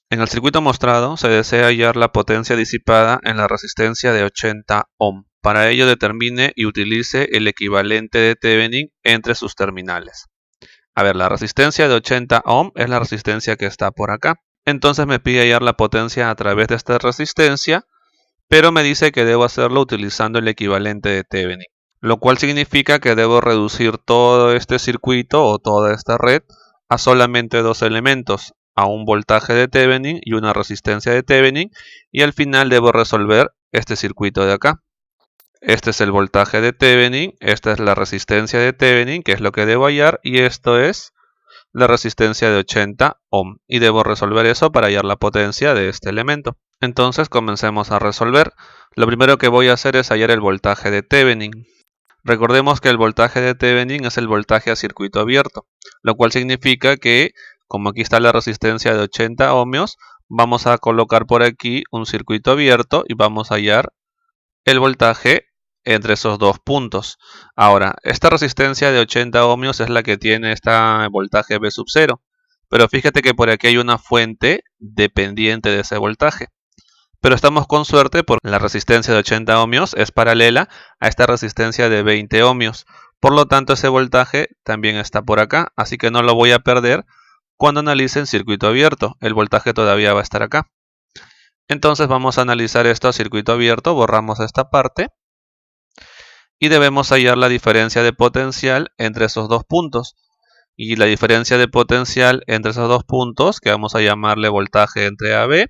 En el circuito mostrado se desea hallar la potencia disipada en la resistencia de 80 ohm. Para ello determine y utilice el equivalente de Thevenin entre sus terminales. A ver, la resistencia de 80 ohm es la resistencia que está por acá. Entonces me pide hallar la potencia a través de esta resistencia, pero me dice que debo hacerlo utilizando el equivalente de Thevenin, lo cual significa que debo reducir todo este circuito o toda esta red a solamente dos elementos, a un voltaje de Thevenin y una resistencia de Thevenin, y al final debo resolver este circuito de acá. Este es el voltaje de Thevenin, esta es la resistencia de Thevenin, que es lo que debo hallar, y esto es la resistencia de 80 ohm, y debo resolver eso para hallar la potencia de este elemento. Entonces comencemos a resolver. Lo primero que voy a hacer es hallar el voltaje de Thevenin. Recordemos que el voltaje de Thevenin es el voltaje a circuito abierto, lo cual significa que, como aquí está la resistencia de 80 ohmios, vamos a colocar por aquí un circuito abierto y vamos a hallar el voltaje entre esos dos puntos. Ahora, esta resistencia de 80 ohmios es la que tiene este voltaje V sub 0, pero fíjate que por aquí hay una fuente dependiente de ese voltaje. Pero estamos con suerte porque la resistencia de 80 ohmios es paralela a esta resistencia de 20 ohmios. Por lo tanto, ese voltaje también está por acá, así que no lo voy a perder cuando analice en circuito abierto. El voltaje todavía va a estar acá. Entonces vamos a analizar esto a circuito abierto, borramos esta parte y debemos hallar la diferencia de potencial entre esos dos puntos. Y la diferencia de potencial entre esos dos puntos, que vamos a llamarle voltaje entre AB,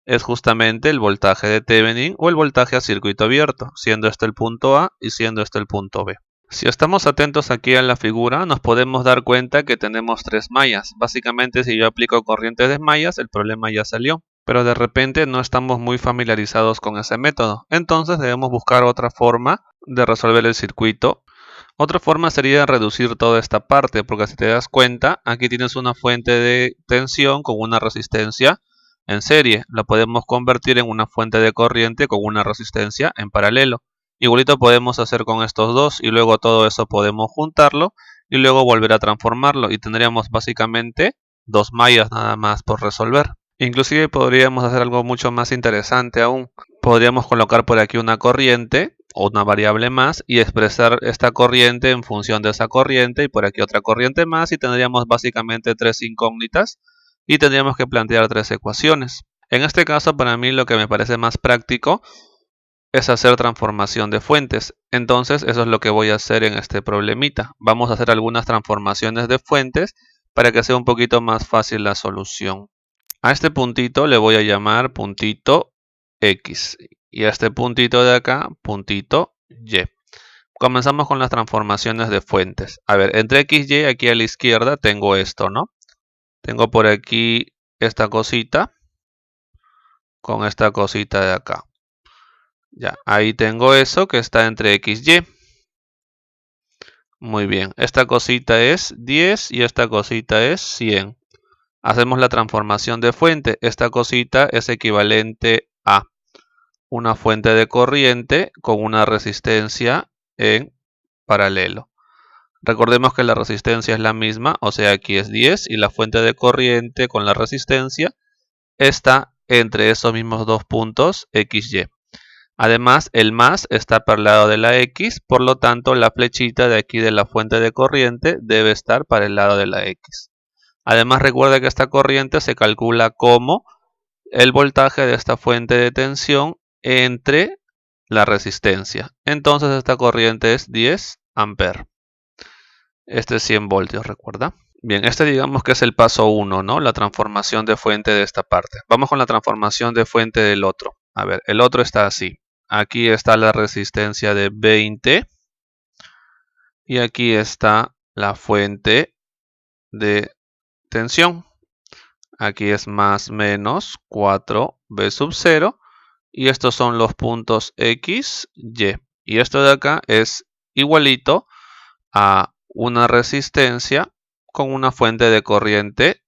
es justamente el voltaje de Thevenin o el voltaje a circuito abierto, siendo este el punto A y siendo este el punto B. Si estamos atentos aquí a la figura, nos podemos dar cuenta que tenemos tres mallas. Básicamente, si yo aplico corrientes de mallas, el problema ya salió. Pero de repente no estamos muy familiarizados con ese método. Entonces debemos buscar otra forma de resolver el circuito. Otra forma sería reducir toda esta parte, porque si te das cuenta, aquí tienes una fuente de tensión con una resistencia en serie. La podemos convertir en una fuente de corriente con una resistencia en paralelo. Igualito podemos hacer con estos dos y luego todo eso podemos juntarlo y luego volver a transformarlo y tendríamos básicamente dos mallas nada más por resolver. Inclusive podríamos hacer algo mucho más interesante aún. Podríamos colocar por aquí una corriente o una variable más y expresar esta corriente en función de esa corriente y por aquí otra corriente más y tendríamos básicamente tres incógnitas y tendríamos que plantear tres ecuaciones. En este caso para mí lo que me parece más práctico es hacer transformación de fuentes. Entonces eso es lo que voy a hacer en este problemita. Vamos a hacer algunas transformaciones de fuentes para que sea un poquito más fácil la solución. A este puntito le voy a llamar puntito X y a este puntito de acá puntito Y. Comenzamos con las transformaciones de fuentes. A ver, entre X y Y aquí a la izquierda tengo esto, ¿no? Tengo por aquí esta cosita con esta cosita de acá. Ya, ahí tengo eso que está entre X y Y. Muy bien, esta cosita es 10 y esta cosita es 100. Hacemos la transformación de fuente. Esta cosita es equivalente a una fuente de corriente con una resistencia en paralelo. Recordemos que la resistencia es la misma, o sea aquí es 10 y la fuente de corriente con la resistencia está entre esos mismos dos puntos XY. Además, el más está para el lado de la X, por lo tanto la flechita de aquí de la fuente de corriente debe estar para el lado de la X. Además, recuerda que esta corriente se calcula como el voltaje de esta fuente de tensión entre la resistencia. Entonces esta corriente es 10 amperes. Este es 100 voltios, recuerda. Bien, este digamos que es el paso 1, ¿no? La transformación de fuente de esta parte. Vamos con la transformación de fuente del otro. A ver, el otro está así. Aquí está la resistencia de 20 y aquí está la fuente de tensión. Aquí es más menos 4V sub 0 y estos son los puntos X, Y. Y esto de acá es igualito a una resistencia con una fuente de corriente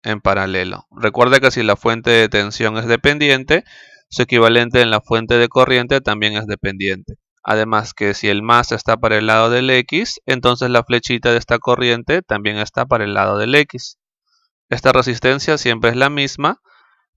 en paralelo. Recuerda que si la fuente de tensión es dependiente, su equivalente en la fuente de corriente también es dependiente. Además que si el más está para el lado del X, entonces la flechita de esta corriente también está para el lado del X. Esta resistencia siempre es la misma,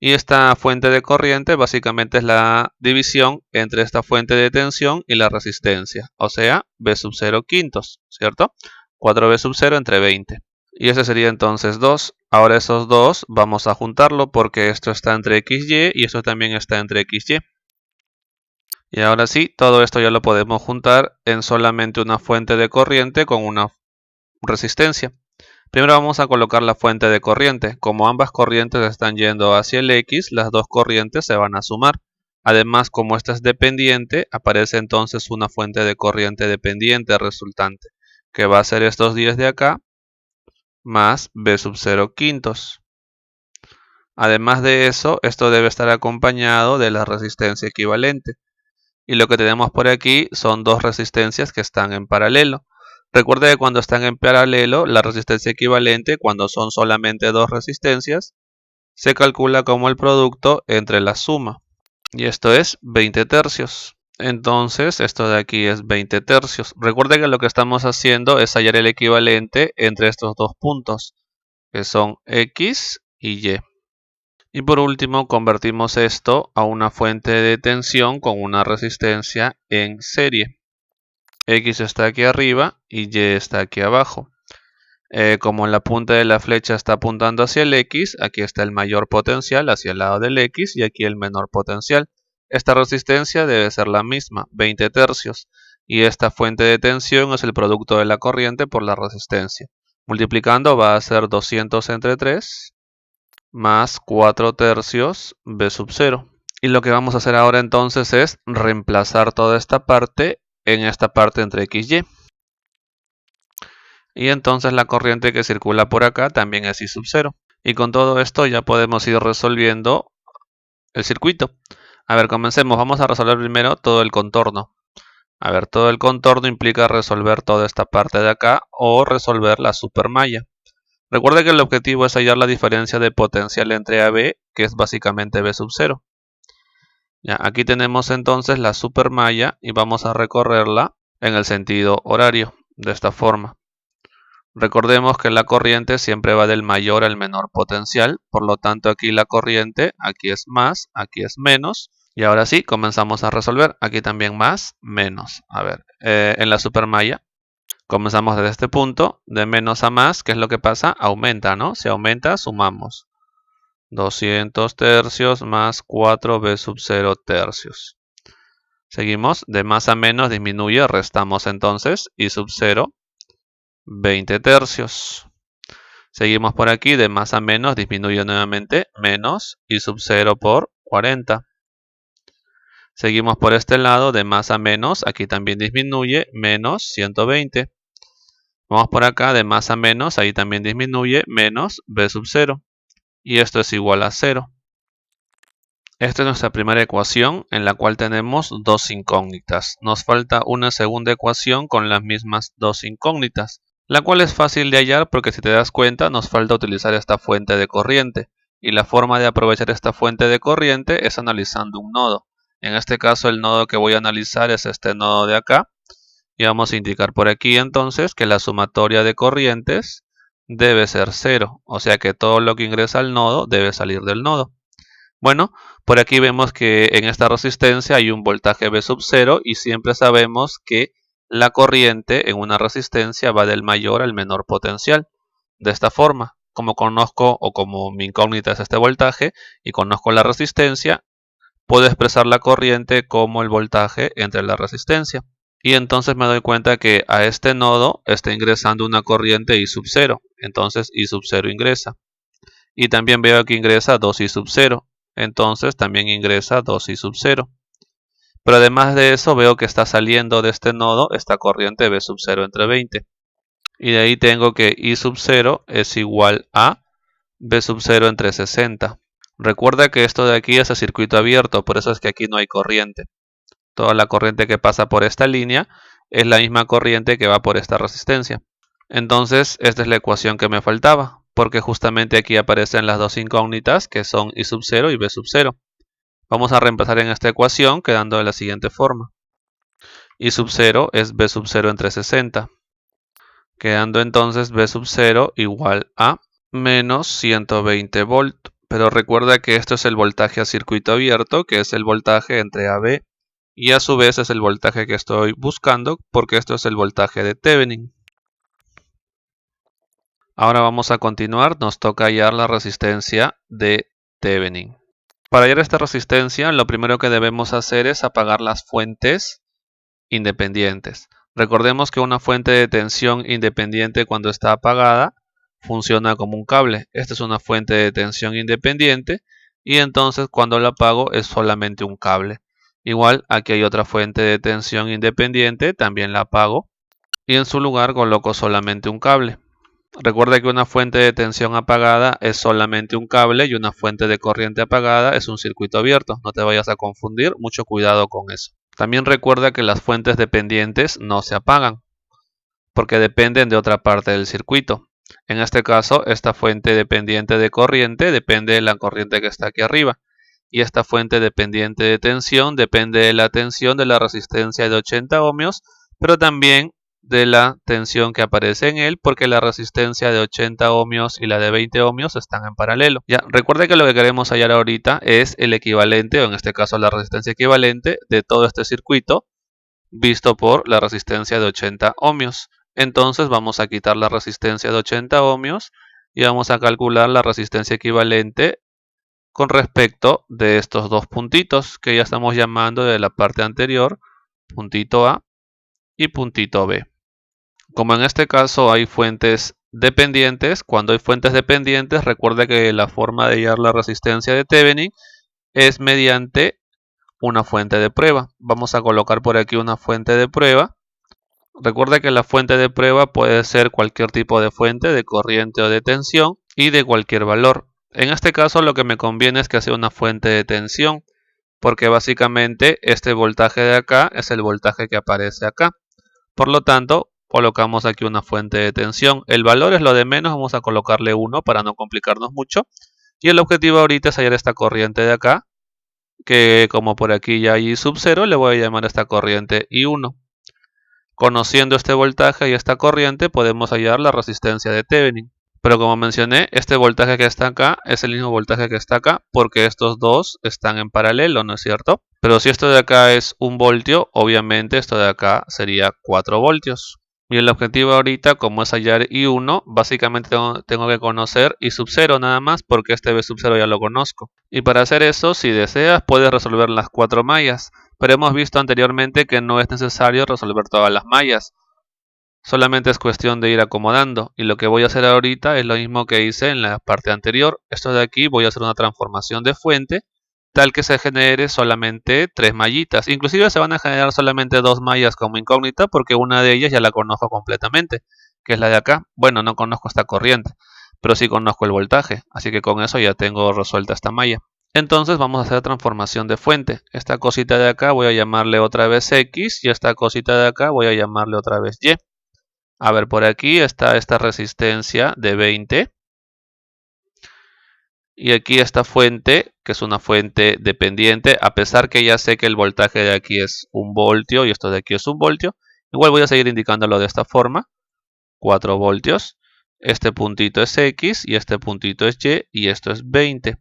Y esta fuente de corriente básicamente es la división entre esta fuente de tensión y la resistencia, o sea, V sub 0 quintos, ¿cierto? 4V sub 0 entre 20. Y ese sería entonces 2. Ahora esos dos vamos a juntarlo porque esto está entre XY y esto también está entre XY. Y ahora sí, todo esto ya lo podemos juntar en solamente una fuente de corriente con una resistencia. Primero vamos a colocar la fuente de corriente. Como ambas corrientes están yendo hacia el X, las dos corrientes se van a sumar. Además, como esta es dependiente, aparece entonces una fuente de corriente dependiente resultante, que va a ser estos 10 de acá, más V sub 0 quintos. Además de eso, esto debe estar acompañado de la resistencia equivalente. Y lo que tenemos por aquí son dos resistencias que están en paralelo. Recuerde que cuando están en paralelo, la resistencia equivalente, cuando son solamente dos resistencias, se calcula como el producto entre la suma. Y esto es 20 tercios. Entonces, esto de aquí es 20 tercios. Recuerde que lo que estamos haciendo es hallar el equivalente entre estos dos puntos, que son X y Y. Y por último, convertimos esto a una fuente de tensión con una resistencia en serie. X está aquí arriba y Y está aquí abajo. Como la punta de la flecha está apuntando hacia el X, aquí está el mayor potencial hacia el lado del X y aquí el menor potencial. Esta resistencia debe ser la misma, 20 tercios. Y esta fuente de tensión es el producto de la corriente por la resistencia. Multiplicando va a ser 200 entre 3 más 4 tercios V sub 0. Y lo que vamos a hacer ahora entonces es reemplazar toda esta parte en esta parte entre X y Y. Y entonces la corriente que circula por acá también es I sub 0. Y con todo esto ya podemos ir resolviendo el circuito. A ver, comencemos. Vamos a resolver primero todo el contorno. A ver, todo el contorno implica resolver toda esta parte de acá o resolver la supermalla. Recuerde que el objetivo es hallar la diferencia de potencial entre AB, que es básicamente V sub 0. Ya, aquí tenemos entonces la supermalla y vamos a recorrerla en el sentido horario, de esta forma. Recordemos que la corriente siempre va del mayor al menor potencial, por lo tanto aquí la corriente, aquí es más, aquí es menos. Y ahora sí, comenzamos a resolver. Aquí también más, menos. A ver, en la supermalla comenzamos desde este punto, de menos a más, ¿qué es lo que pasa? Aumenta, ¿no? Si aumenta, sumamos. 200 tercios más 4V sub 0 tercios. Seguimos, de más a menos disminuye, restamos entonces, I sub 0, 20 tercios. Seguimos por aquí, de más a menos disminuye nuevamente, menos I sub 0 por 40. Seguimos por este lado, de más a menos, aquí también disminuye, menos 120. Vamos por acá, de más a menos, ahí también disminuye, menos V sub 0. Y esto es igual a 0. Esta es nuestra primera ecuación en la cual tenemos dos incógnitas. Nos falta una segunda ecuación con las mismas dos incógnitas, la cual es fácil de hallar porque si te das cuenta nos falta utilizar esta fuente de corriente. Y la forma de aprovechar esta fuente de corriente es analizando un nodo. En este caso el nodo que voy a analizar es este nodo de acá. Y vamos a indicar por aquí entonces que la sumatoria de corrientes debe ser 0. O sea que todo lo que ingresa al nodo debe salir del nodo. Bueno, por aquí vemos que en esta resistencia hay un voltaje V sub 0 y siempre sabemos que la corriente en una resistencia va del mayor al menor potencial. De esta forma, como conozco o como mi incógnita es este voltaje y conozco la resistencia, puedo expresar la corriente como el voltaje entre la resistencia. Y entonces me doy cuenta que a este nodo está ingresando una corriente I sub 0. Entonces I sub 0 ingresa. Y también veo que ingresa 2I sub 0. Entonces también ingresa 2I sub 0. Pero además de eso veo que está saliendo de este nodo esta corriente V sub 0 entre 20. Y de ahí tengo que I sub 0 es igual a V sub 0 entre 60. Recuerda que esto de aquí es a circuito abierto, por eso es que aquí no hay corriente. Toda la corriente que pasa por esta línea es la misma corriente que va por esta resistencia. Entonces esta es la ecuación que me faltaba, porque justamente aquí aparecen las dos incógnitas que son I sub 0 y V sub 0. Vamos a reemplazar en esta ecuación quedando de la siguiente forma. I sub 0 es V sub 0 entre 60. Quedando entonces V sub 0 igual a menos 120 volt Pero recuerda que esto es el voltaje a circuito abierto, que es el voltaje entre AB, y a su vez es el voltaje que estoy buscando, porque esto es el voltaje de Thevenin. Ahora vamos a continuar, nos toca hallar la resistencia de Thevenin. Para hallar esta resistencia, lo primero que debemos hacer es apagar las fuentes independientes. Recordemos que una fuente de tensión independiente, cuando está apagada, funciona como un cable. Esta es una fuente de tensión independiente y entonces cuando la apago es solamente un cable. Igual aquí hay otra fuente de tensión independiente, también la apago y en su lugar coloco solamente un cable. Recuerda que una fuente de tensión apagada es solamente un cable y una fuente de corriente apagada es un circuito abierto. No te vayas a confundir, mucho cuidado con eso. También recuerda que las fuentes dependientes no se apagan porque dependen de otra parte del circuito. En este caso, esta fuente dependiente de corriente depende de la corriente que está aquí arriba. Y esta fuente dependiente de tensión depende de la tensión de la resistencia de 80 ohmios, pero también de la tensión que aparece en él, porque la resistencia de 80 ohmios y la de 20 ohmios están en paralelo. Ya, recuerde que lo que queremos hallar ahorita es el equivalente, o en este caso la resistencia equivalente de todo este circuito, visto por la resistencia de 80 ohmios. Entonces vamos a quitar la resistencia de 80 ohmios y vamos a calcular la resistencia equivalente con respecto de estos dos puntitos que ya estamos llamando de la parte anterior, puntito A y puntito B. Como en este caso hay fuentes dependientes, cuando hay fuentes dependientes, recuerda que la forma de hallar la resistencia de Thevenin es mediante una fuente de prueba. Vamos a colocar por aquí una fuente de prueba. Recuerda que la fuente de prueba puede ser cualquier tipo de fuente, de corriente o de tensión, y de cualquier valor. En este caso lo que me conviene es que sea una fuente de tensión, porque básicamente este voltaje de acá es el voltaje que aparece acá. Por lo tanto, colocamos aquí una fuente de tensión. El valor es lo de menos, vamos a colocarle 1 para no complicarnos mucho. Y el objetivo ahorita es hallar esta corriente de acá, que como por aquí ya hay sub 0, le voy a llamar a esta corriente I1. Conociendo este voltaje y esta corriente podemos hallar la resistencia de Thevenin. Pero como mencioné, este voltaje que está acá es el mismo voltaje que está acá porque estos dos están en paralelo, ¿no es cierto? Pero si esto de acá es 1 voltio, obviamente esto de acá sería 4 voltios. Y el objetivo ahorita, como es hallar I1, básicamente tengo que conocer I sub 0 nada más porque este B sub 0 ya lo conozco. Y para hacer eso, si deseas, puedes resolver las 4 mallas. Pero hemos visto anteriormente que no es necesario resolver todas las mallas. Solamente es cuestión de ir acomodando. Y lo que voy a hacer ahorita es lo mismo que hice en la parte anterior. Esto de aquí voy a hacer una transformación de fuente tal que se genere solamente 3 mallitas. Inclusive se van a generar solamente 2 mallas como incógnita porque una de ellas ya la conozco completamente, que es la de acá. Bueno, no conozco esta corriente, pero sí conozco el voltaje, así que con eso ya tengo resuelta esta malla. Entonces vamos a hacer transformación de fuente. Esta cosita de acá voy a llamarle otra vez X y esta cosita de acá voy a llamarle otra vez Y. A ver, por aquí está esta resistencia de 20. Y aquí esta fuente, que es una fuente dependiente, a pesar que ya sé que el voltaje de aquí es 1 voltio y esto de aquí es 1 voltio, igual voy a seguir indicándolo de esta forma, 4 voltios. Este puntito es X y este puntito es Y y esto es 20.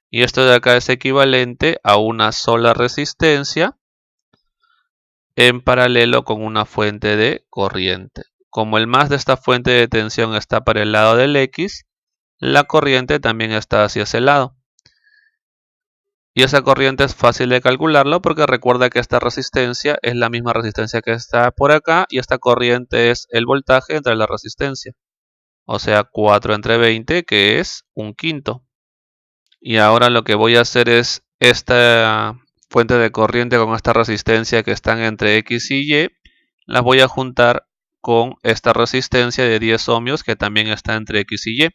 Y esto de acá es equivalente a una sola resistencia en paralelo con una fuente de corriente. Como el más de esta fuente de tensión está para el lado del X, la corriente también está hacia ese lado. Y esa corriente es fácil de calcularlo porque recuerda que esta resistencia es la misma resistencia que está por acá y esta corriente es el voltaje entre la resistencia. O sea, 4 entre 20, que es 1/5. Y ahora lo que voy a hacer es esta fuente de corriente con esta resistencia que están entre X y Y, las voy a juntar con esta resistencia de 10 ohmios que también está entre X y Y,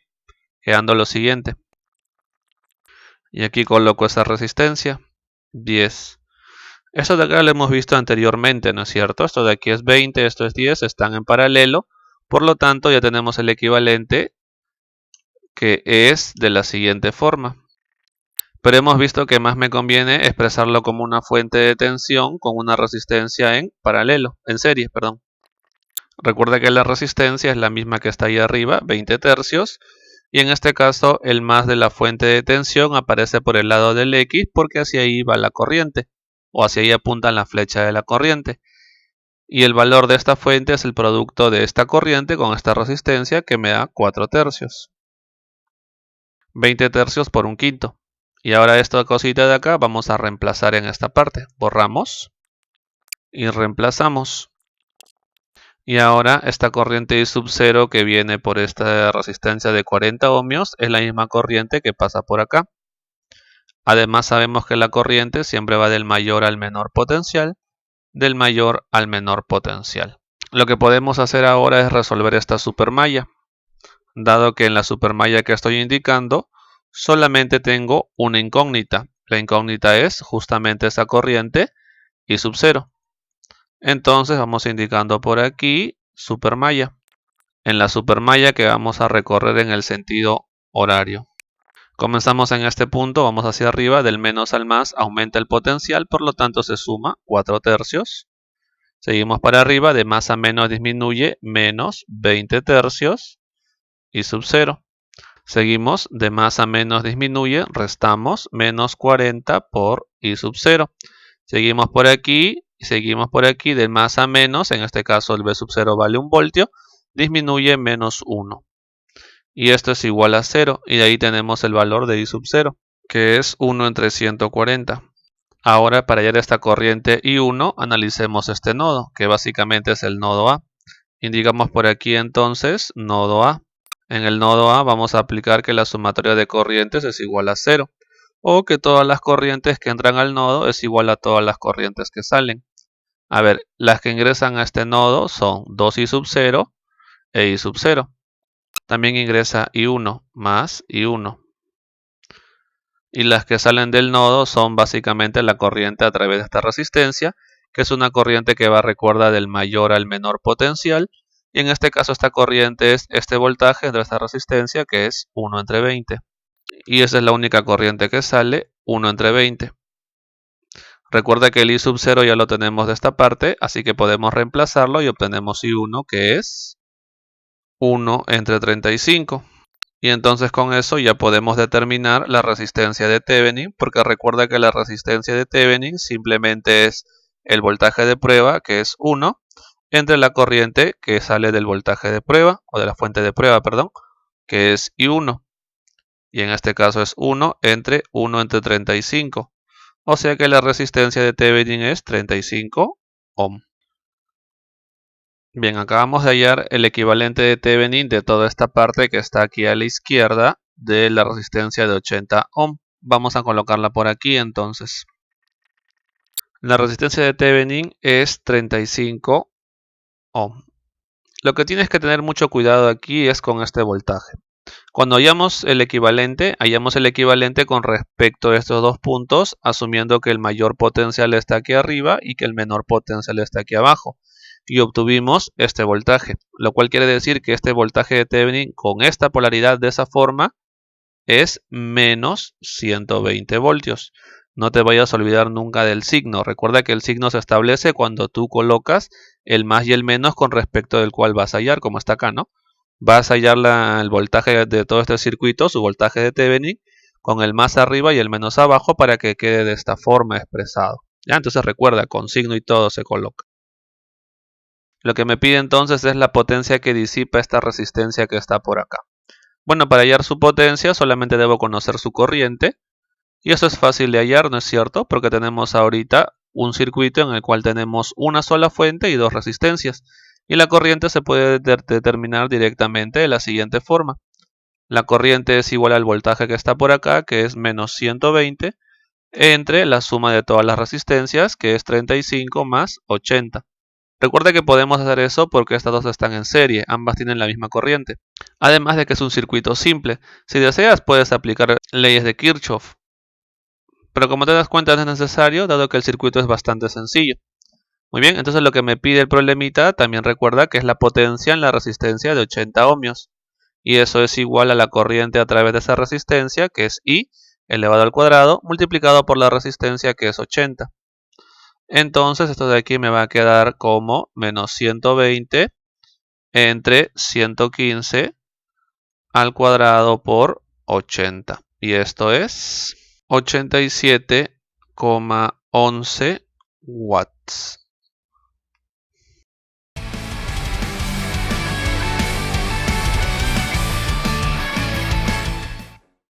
quedando lo siguiente. Y aquí coloco esa resistencia, 10. Esto de acá lo hemos visto anteriormente, ¿no es cierto? Esto de aquí es 20, esto es 10, están en paralelo. Por lo tanto, ya tenemos el equivalente que es de la siguiente forma. Pero hemos visto que más me conviene expresarlo como una fuente de tensión con una resistencia en paralelo, en serie, perdón. Recuerda que la resistencia es la misma que está ahí arriba, 20 tercios. Y en este caso el más de la fuente de tensión aparece por el lado del X porque hacia ahí va la corriente, o hacia ahí apunta la flecha de la corriente. Y el valor de esta fuente es el producto de esta corriente con esta resistencia, que me da 4 tercios. 20 tercios por 1/5. Y ahora esta cosita de acá vamos a reemplazar en esta parte. Borramos y reemplazamos. Y ahora esta corriente I sub 0 que viene por esta resistencia de 40 ohmios es la misma corriente que pasa por acá. Además sabemos que la corriente siempre va del mayor al menor potencial, del mayor al menor potencial. Lo que podemos hacer ahora es resolver esta supermalla, dado que en la supermalla que estoy indicando solamente tengo una incógnita. La incógnita es justamente esa corriente I sub 0. Entonces vamos indicando por aquí supermalla. En la supermalla que vamos a recorrer en el sentido horario. Comenzamos en este punto, vamos hacia arriba, del menos al más aumenta el potencial, por lo tanto se suma 4 tercios. Seguimos para arriba, de más a menos disminuye menos 20 tercios I sub 0. Seguimos, de más a menos disminuye, restamos menos 40 por I sub 0. Seguimos por aquí, de más a menos, en este caso el V sub 0 vale 1 voltio, disminuye menos 1. Y esto es igual a 0, y de ahí tenemos el valor de I sub 0, que es 1 entre 140. Ahora, para hallar esta corriente I1, analicemos este nodo, que básicamente es el nodo A. Indicamos por aquí entonces nodo A. En el nodo A vamos a aplicar que la sumatoria de corrientes es igual a 0, o que todas las corrientes que entran al nodo es igual a todas las corrientes que salen. A ver, las que ingresan a este nodo son 2I sub 0 e I sub 0. También ingresa I1 más I1. Y las que salen del nodo son básicamente la corriente a través de esta resistencia, que es una corriente que va, recuerda, del mayor al menor potencial. Y en este caso esta corriente es este voltaje de esta resistencia, que es 1 entre 20. Y esa es la única corriente que sale, 1 entre 20. Recuerda que el I sub 0 ya lo tenemos de esta parte, así que podemos reemplazarlo y obtenemos I1, que es 1 entre 35. Y entonces con eso ya podemos determinar la resistencia de Thevenin, porque recuerda que la resistencia de Thevenin simplemente es el voltaje de prueba, que es 1, entre la corriente que sale del voltaje de prueba, o de la fuente de prueba, perdón, que es I1. Y en este caso es 1 entre 35. O sea que la resistencia de Thevenin es 35 ohm. Bien, acabamos de hallar el equivalente de Thevenin de toda esta parte que está aquí a la izquierda de la resistencia de 80 ohm. Vamos a colocarla por aquí entonces. La resistencia de Thevenin es 35 ohm. Lo que tienes que tener mucho cuidado aquí es con este voltaje. Cuando hallamos el equivalente con respecto a estos dos puntos, asumiendo que el mayor potencial está aquí arriba y que el menor potencial está aquí abajo. Y obtuvimos este voltaje, lo cual quiere decir que este voltaje de Thevenin con esta polaridad de esa forma es menos 120 voltios. No te vayas a olvidar nunca del signo. Recuerda que el signo se establece cuando tú colocas el más y el menos con respecto del cual vas a hallar, como está acá, ¿no? Vas a hallar el voltaje de todo este circuito, su voltaje de Thevenin, con el más arriba y el menos abajo para que quede de esta forma expresado. ¿Ya? Entonces recuerda, con signo y todo se coloca. Lo que me pide entonces es la potencia que disipa esta resistencia que está por acá. Bueno, para hallar su potencia solamente debo conocer su corriente. Y eso es fácil de hallar, ¿no es cierto? Porque tenemos ahorita un circuito en el cual tenemos una sola fuente y dos resistencias. Y la corriente se puede determinar directamente de la siguiente forma. La corriente es igual al voltaje que está por acá, que es menos 120, entre la suma de todas las resistencias, que es 35 más 80. Recuerda que podemos hacer eso porque estas dos están en serie, ambas tienen la misma corriente. Además de que es un circuito simple. Si deseas, puedes aplicar leyes de Kirchhoff. Pero como te das cuenta no es necesario, dado que el circuito es bastante sencillo. Muy bien, entonces lo que me pide el problemita también recuerda que es la potencia en la resistencia de 80 ohmios. Y eso es igual a la corriente a través de esa resistencia, que es I elevado al cuadrado, multiplicado por la resistencia, que es 80. Entonces esto de aquí me va a quedar como menos 120 entre 115 al cuadrado por 80. Y esto es 87,11 watts.